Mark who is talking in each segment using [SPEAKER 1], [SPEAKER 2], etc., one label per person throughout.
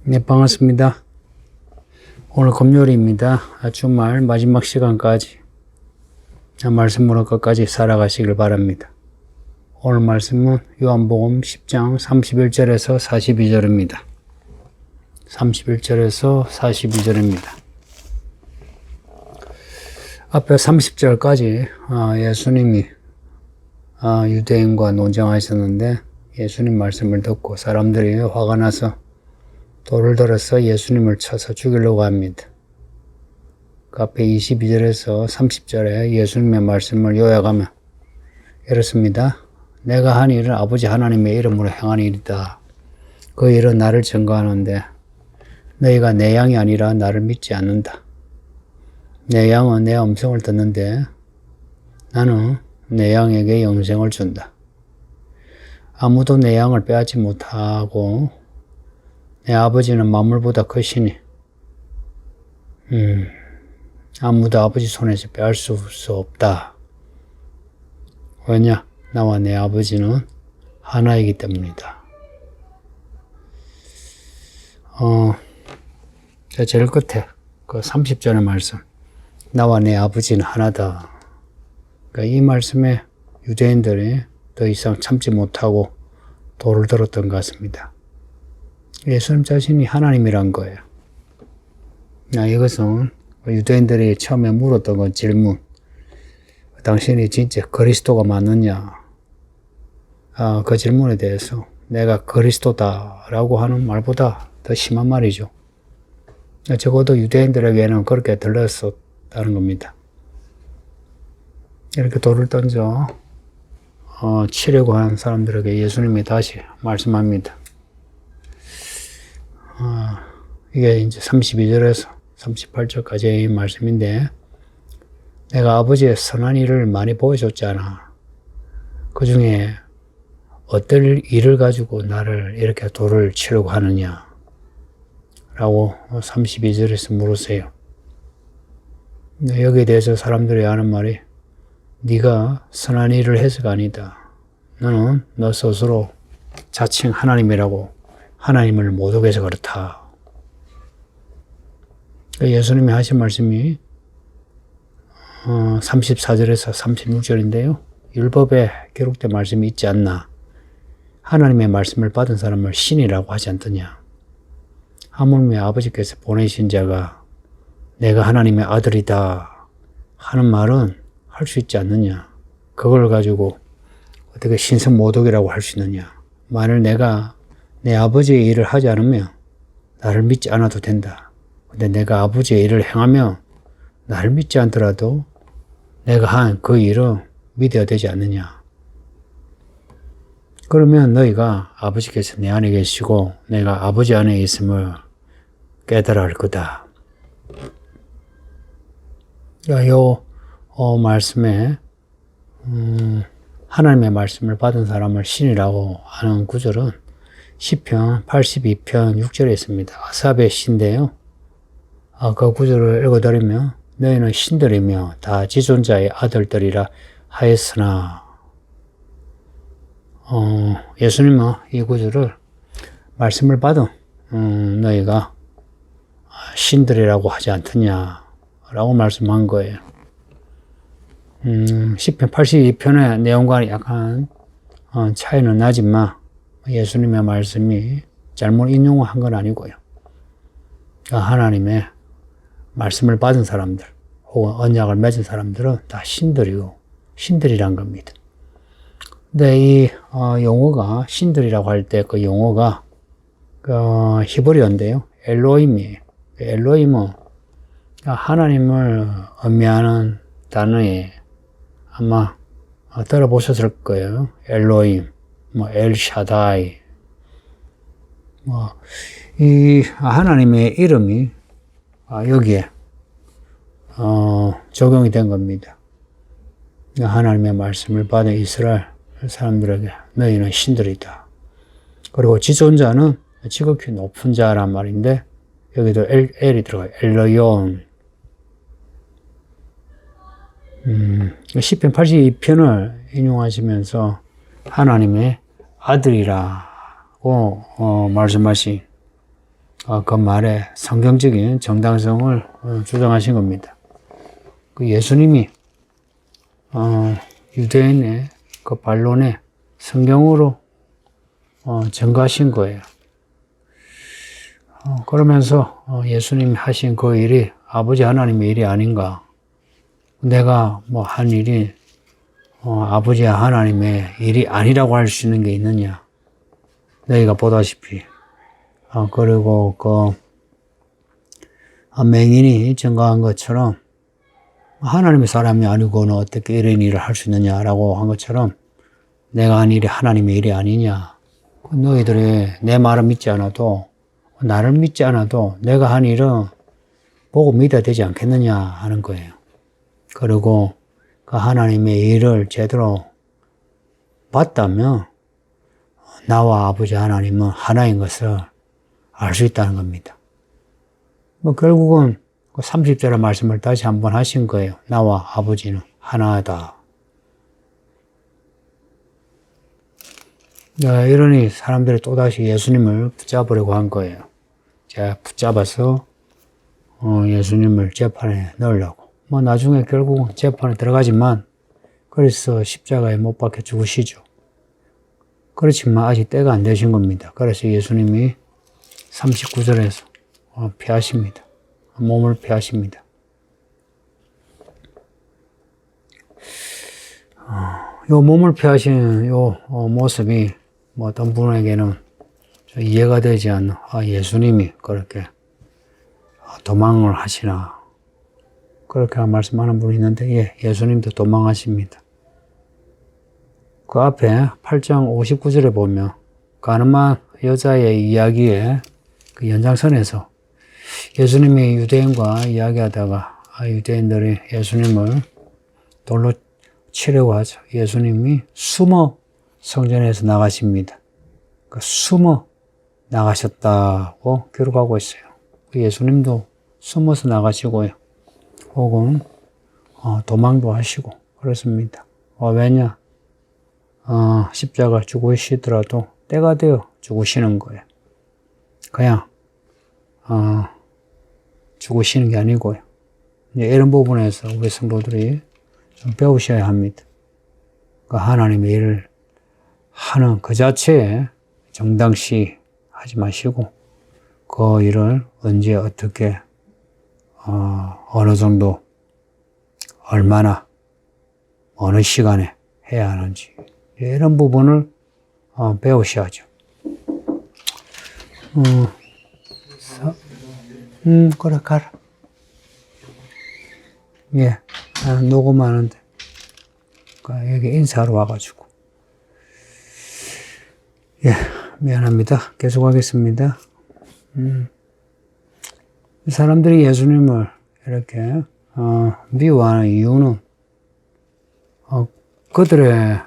[SPEAKER 1] 네, 반갑습니다. 오늘 금요일입니다. 주말 마지막 시간까지 말씀으로 끝까지 살아가시길 바랍니다. 오늘 말씀은 요한복음 10장 31절에서 42절입니다. 31절에서 42절입니다. 앞에 30절까지 예수님이 유대인과 논쟁하셨는데 예수님 말씀을 듣고 사람들이 화가 나서 돌을 들어서 예수님을 쳐서 죽이려고 합니다. 그 앞에 22절에서 30절에 예수님의 말씀을 요약하면 이렇습니다. 내가 한 일은 아버지 하나님의 이름으로 행한 일이다. 그 일은 나를 증거하는데 너희가 내 양이 아니라 나를 믿지 않는다. 내 양은 내 음성을 듣는데 나는 내 양에게 영생을 준다. 아무도 내 양을 빼앗지 못하고 내 아버지는 만물보다 크시니 아무도 아버지 손에서 빼앗을 수 없다. 왜냐? 나와 내 아버지는 하나이기 때문이다. 제일 끝에 그 30절의 말씀, 나와 내 아버지는 하나다. 그러니까 이 말씀에 유대인들이 더 이상 참지 못하고 돌을 들었던 것 같습니다. 예수님 자신이 하나님이란 거예요. 이것은 유대인들이 처음에 물었던 건 질문. 당신이 진짜 그리스도가 맞느냐? 그 질문에 대해서 내가 그리스도다라고 하는 말보다 더 심한 말이죠. 적어도 유대인들에게는 그렇게 들렸었다는 겁니다. 이렇게 돌을 던져 치려고 하는 사람들에게 예수님이 다시 말씀합니다. 이게 이제 32절에서 38절까지의 말씀인데, 내가 아버지의 선한 일을 많이 보여줬잖아. 그 중에 어떤 일을 가지고 나를 이렇게 돌을 치려고 하느냐? 라고 32절에서 물으세요. 여기에 대해서 사람들이 하는 말이, 네가 선한 일을 해서가 아니다. 너는 너 스스로 자칭 하나님이라고 하나님을 못 오게 해서 그렇다. 예수님이 하신 말씀이 34절에서 36절인데요. 율법에 기록된 말씀이 있지 않나? 하나님의 말씀을 받은 사람을 신이라고 하지 않더냐? 하물며 아버지께서 보내신 자가 내가 하나님의 아들이다 하는 말은 할 수 있지 않느냐? 그걸 가지고 어떻게 신성 모독이라고 할 수 있느냐? 만일 내가 내 아버지의 일을 하지 않으면 나를 믿지 않아도 된다. 근데 내가 아버지의 일을 행하면 나를 믿지 않더라도 내가 한 그 일은 믿어야 되지 않느냐. 그러면 너희가 아버지께서 내 안에 계시고 내가 아버지 안에 있음을 깨달아 할 거다. 요 말씀에 하나님의 말씀을 받은 사람을 신이라고 하는 구절은 시편 82편 6절에 있습니다. 아삽의 시인데요. 그 구절을 읽어드리면 너희는 신들이며 다 지존자의 아들들이라 하였으나, 예수님은 이 구절을 말씀을 받은 너희가 신들이라고 하지 않더냐라고 말씀한 거예요. 시편 82편의 내용과는 약간 차이는 나지만 예수님의 말씀이 잘못 인용한 건 아니고요. 하나님의 말씀을 받은 사람들 혹은 언약을 맺은 사람들은 다 신들이란 겁니다. 근데 이 용어가 신들이라고 할 때 그 용어가 히브리어인데요. 엘로힘이에요. 엘로힘은 하나님을 의미하는 단어에 아마 들어보셨을 거예요. 엘로힘, 엘샤다이. 이 하나님의 이름이 여기에 적용이 된 겁니다. 하나님의 말씀을 받은 이스라엘 사람들에게 너희는 신들이다. 그리고 지존자는 지극히 높은 자란 말인데 여기도 엘이 들어가요. 엘로용. 시편 82편을 인용하시면서 하나님의 아들이라고 말씀하신 그 말에 성경적인 정당성을 주장하신 겁니다. 그 예수님이 유대인의 그 반론에 성경으로 증거하신 거예요. 그러면서 예수님이 하신 그 일이 아버지 하나님의 일이 아닌가. 내가 뭐 한 일이 아버지 하나님의 일이 아니라고 할 수 있는 게 있느냐. 너희가 보다시피 그리고 그 맹인이 증거한 것처럼 하나님의 사람이 아니고는 어떻게 이런 일을 할 수 있느냐라고 한 것처럼 내가 한 일이 하나님의 일이 아니냐. 너희들이 내 말을 믿지 않아도 나를 믿지 않아도 내가 한 일은 보고 믿어야 되지 않겠느냐 하는 거예요. 그리고 그 하나님의 일을 제대로 봤다면 나와 아버지 하나님은 하나인 것을 알 수 있다는 겁니다. 뭐 결국은 30절의 말씀을 다시 한번 하신 거예요. 나와 아버지는 하나다. 이러니 사람들이 또다시 예수님을 붙잡으려고 한 거예요. 제가 붙잡아서 예수님을 재판에 넣으려고. 뭐 나중에 결국은 재판에 들어가지만 그래서 십자가에 못 박혀 죽으시죠. 그렇지만 아직 때가 안 되신 겁니다. 그래서 예수님이 39절에서 피하십니다. 몸을 피하십니다. 요 몸을 피하시는 요 모습이 뭐 어떤 분에게는 이해가 되지 않는 예수님이 그렇게 도망을 하시나 그렇게 말씀하는 분이 있는데 예, 예수님도 도망하십니다. 그 앞에 8장 59절에 보면 가늠한 여자의 이야기에 그 연장선에서 예수님이 유대인과 이야기하다가 유대인들이 예수님을 돌로 치려고 하죠. 예수님이 숨어 성전에서 나가십니다. 그 숨어 나가셨다고 기록하고 있어요. 예수님도 숨어서 나가시고요. 혹은 도망도 하시고 그렇습니다. 왜냐? 십자가 죽으시더라도 때가 되어 죽으시는 거예요. 그냥 죽으시는 게 아니고요. 이런 부분에서 우리 성도들이 좀 배우셔야 합니다. 그 하나님의 일을 하는 그 자체에 정당시 하지 마시고 그 일을 언제 어떻게 어느 정도 얼마나 어느 시간에 해야 하는지 이런 부분을 배우셔야죠. 그래 가라. 예, 녹음하는데 여기 인사하러 와가지고 예, 미안합니다. 계속하겠습니다. 사람들이 예수님을 이렇게 미워하는 이유는 그들의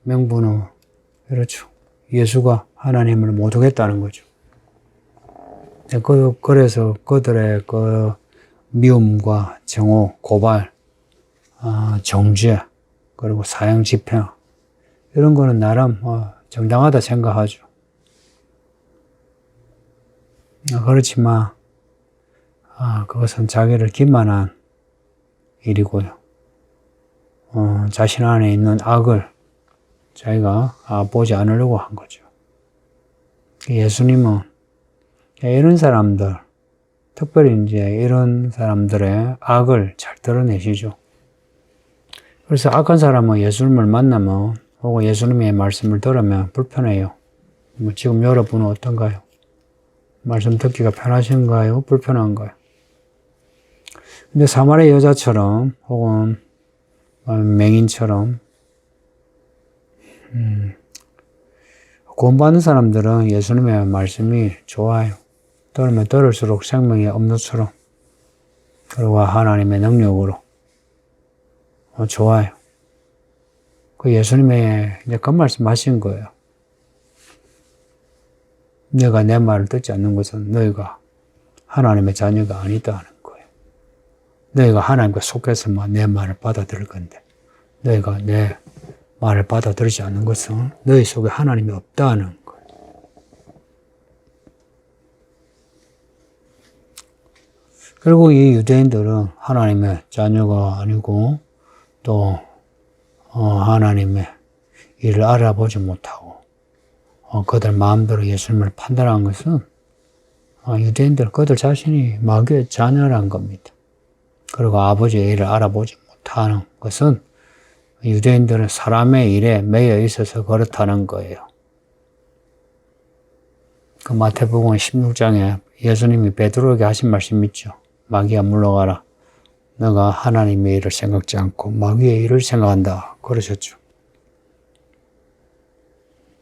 [SPEAKER 1] 명분은 그렇죠. 예수가 하나님을 모독했다는 거죠. 그래서 그들의 그 미움과 정오, 고발, 정죄, 그리고 사형 집행 이런 거는 나름 정당하다 생각하죠. 그렇지만 그것은 자기를 기만한 일이고요. 자신 안에 있는 악을 자기가 보지 않으려고 한 거죠. 예수님은 이런 사람들, 특별히 이제 이런 사람들의 악을 잘 드러내시죠. 그래서 악한 사람은 예수님을 만나면 혹은 예수님의 말씀을 들으면 불편해요. 지금 여러분은 어떤가요? 말씀 듣기가 편하신가요? 불편한가요? 근데 사마리아 여자처럼 혹은 맹인처럼 구원받는 사람들은 예수님의 말씀이 좋아요. 들으면 들을수록 생명의 음료처럼 그리고 하나님의 능력으로 좋아요. 그 예수님의 이제 그 말씀 하신 거예요. 너희가 내 말을 듣지 않는 것은 너희가 하나님의 자녀가 아니다 하는 거예요. 너희가 하나님과 속해서만 내 말을 받아들일 건데 너희가 내 말을 받아들이지 않는 것은 너희 속에 하나님이 없다는 거예요. 그리고 이 유대인들은 하나님의 자녀가 아니고 또 하나님의 일을 알아보지 못하고 그들 마음대로 예수님을 판단한 것은 유대인들 그들 자신이 마귀의 자녀란 겁니다. 그리고 아버지의 일을 알아보지 못하는 것은 유대인들은 사람의 일에 매여 있어서 그렇다는 거예요. 그 마태복음 16장에 예수님이 베드로에게 하신 말씀 있죠. 마귀야 물러가라. 너가 하나님의 일을 생각지 않고 마귀의 일을 생각한다. 그러셨죠.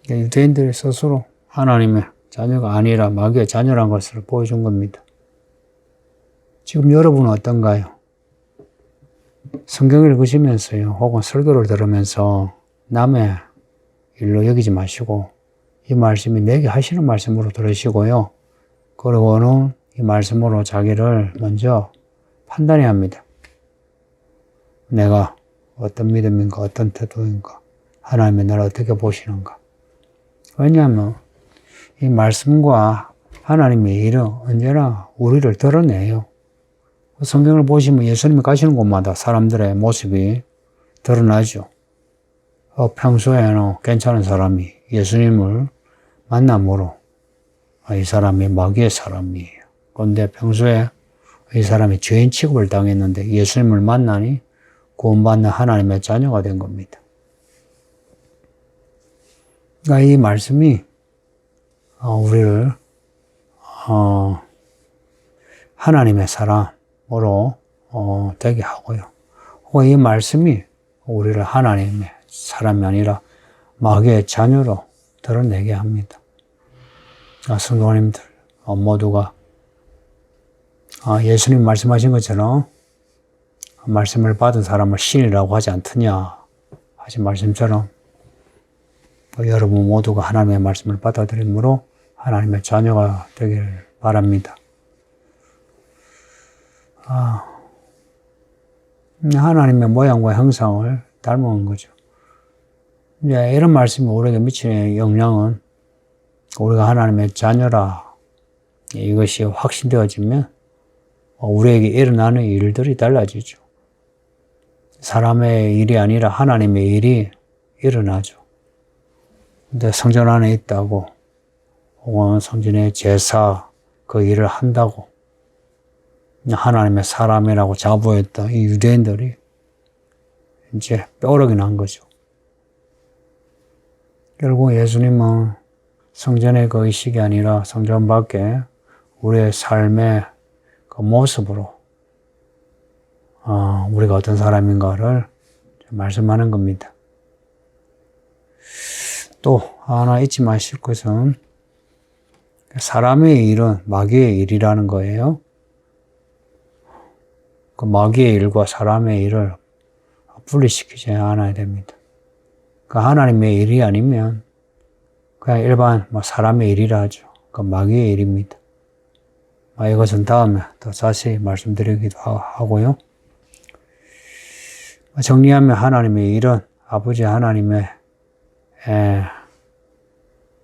[SPEAKER 1] 유대인들이 스스로 하나님의 자녀가 아니라 마귀의 자녀란 것을 보여준 겁니다. 지금 여러분은 어떤가요? 성경을 읽으시면서요, 혹은 설교를 들으면서 남의 일로 여기지 마시고 이 말씀이 내게 하시는 말씀으로 들으시고요. 그리고는 이 말씀으로 자기를 먼저 판단해야 합니다. 내가 어떤 믿음인가, 어떤 태도인가, 하나님이 나를 어떻게 보시는가. 왜냐하면 이 말씀과 하나님의 일은 언제나 우리를 드러내요. 성경을 보시면 예수님이 가시는 곳마다 사람들의 모습이 드러나죠. 평소에는 괜찮은 사람이 예수님을 만남으로 이 사람이 마귀의 사람이에요. 그런데 평소에 이 사람이 죄인 취급을 당했는데 예수님을 만나니 구원받는 하나님의 자녀가 된 겁니다. 그러니까 이 말씀이 우리를 하나님의 사람으로 되게 하고요. 이 말씀이 우리를 하나님의 사람이 아니라 마귀의 자녀로 드러내게 합니다. 성도님들 모두가 예수님 말씀하신 것처럼 말씀을 받은 사람을 신이라고 하지 않더냐 하신 말씀처럼 여러분 모두가 하나님의 말씀을 받아들임으로 하나님의 자녀가 되길 바랍니다. 하나님의 모양과 형상을 닮은 거죠. 이제 이런 말씀이 우리에게 미치는 영향은 우리가 하나님의 자녀라 이것이 확신되어지면 우리에게 일어나는 일들이 달라지죠. 사람의 일이 아니라 하나님의 일이 일어나죠. 근데 성전 안에 있다고 혹은 성전의 제사 그 일을 한다고 하나님의 사람이라고 자부했던 이 유대인들이 이제 뼈러기 난 거죠. 결국 예수님은 성전의 그 의식이 아니라 성전 밖에 우리의 삶의 그 모습으로 우리가 어떤 사람인가를 말씀하는 겁니다. 또 하나 잊지 마실 것은 사람의 일은 마귀의 일이라는 거예요. 그 마귀의 일과 사람의 일을 분리시키지 않아야 됩니다. 그 하나님의 일이 아니면 그냥 일반 사람의 일이라 하죠. 그 마귀의 일입니다. 이것은 다음에 더 자세히 말씀드리기도 하고요. 정리하면 하나님의 일은 아버지 하나님의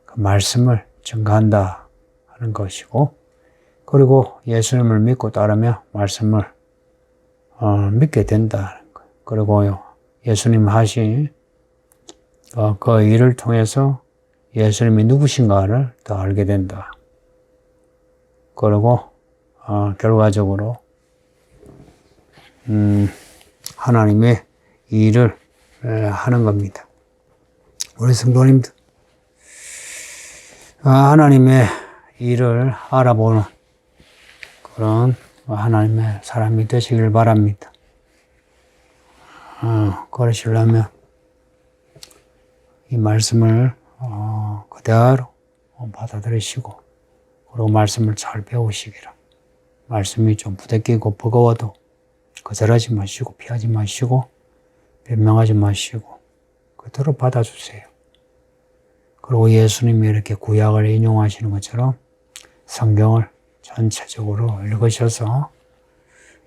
[SPEAKER 1] 그 말씀을 증거한다 하는 것이고, 그리고 예수님을 믿고 따르며 말씀을 믿게 된다는 거예요. 그리고요, 예수님 하신 그 일을 통해서 예수님이 누구신가를 더 알게 된다. 그리고 결과적으로 하나님의 일을 하는 겁니다. 우리 성도님들 하나님의 일을 알아보는 그런 하나님의 사람이 되시길 바랍니다. 그러시려면 이 말씀을 그대로 받아들이시고, 그리고 말씀을 잘 배우시기를. 말씀이 좀 부대끼고 버거워도 거절하지 마시고 피하지 마시고 변명하지 마시고 그대로 받아주세요. 그리고 예수님이 이렇게 구약을 인용하시는 것처럼 성경을 전체적으로 읽으셔서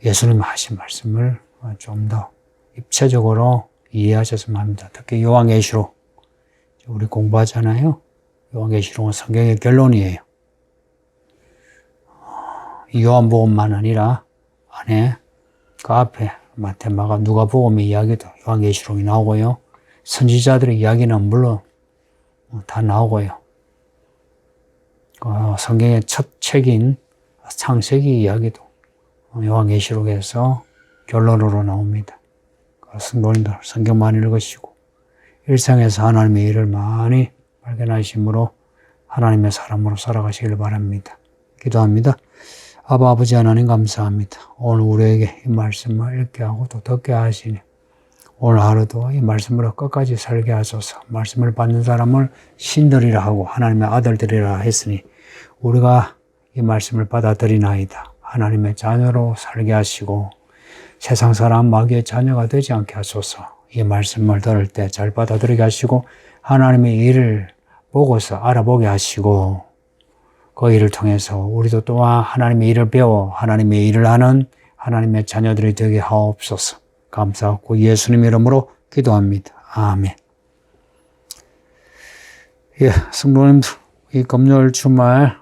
[SPEAKER 1] 예수님 하신 말씀을 좀 더 입체적으로 이해하셨으면 합니다. 특히 요한계시록 우리 공부하잖아요. 요한계시록은 성경의 결론이에요. 이 요한복음만 아니라 안에 그 앞에 마태마가 누가복음의 이야기도 요한계시록이 나오고요. 선지자들의 이야기는 물론 다 나오고요. 성경의 첫 책인 창세기 이야기도 요한계시록에서 결론으로 나옵니다. 성도님들 성경 많이 읽으시고 일상에서 하나님의 일을 많이 발견하심으로 하나님의 사람으로 살아가시길 바랍니다. 기도합니다. 아버지 하나님 감사합니다. 오늘 우리에게 이 말씀을 읽게 하고 또 듣게 하시니 오늘 하루도 이 말씀으로 끝까지 살게 하소서. 말씀을 받는 사람을 신들이라 하고 하나님의 아들들이라 했으니 우리가 이 말씀을 받아들이나이다. 하나님의 자녀로 살게 하시고 세상 사람 마귀의 자녀가 되지 않게 하소서. 이 말씀을 들을 때 잘 받아들이게 하시고 하나님의 일을 보고서 알아보게 하시고 그 일을 통해서 우리도 또한 하나님의 일을 배워 하나님의 일을 하는 하나님의 자녀들이 되게 하옵소서. 감사하고 예수님 이름으로 기도합니다. 아멘. 예, 성도님들 이 금요일 주말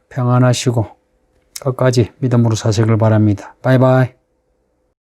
[SPEAKER 1] 평안하시고 끝까지 믿음으로 사시길 바랍니다. 바이바이.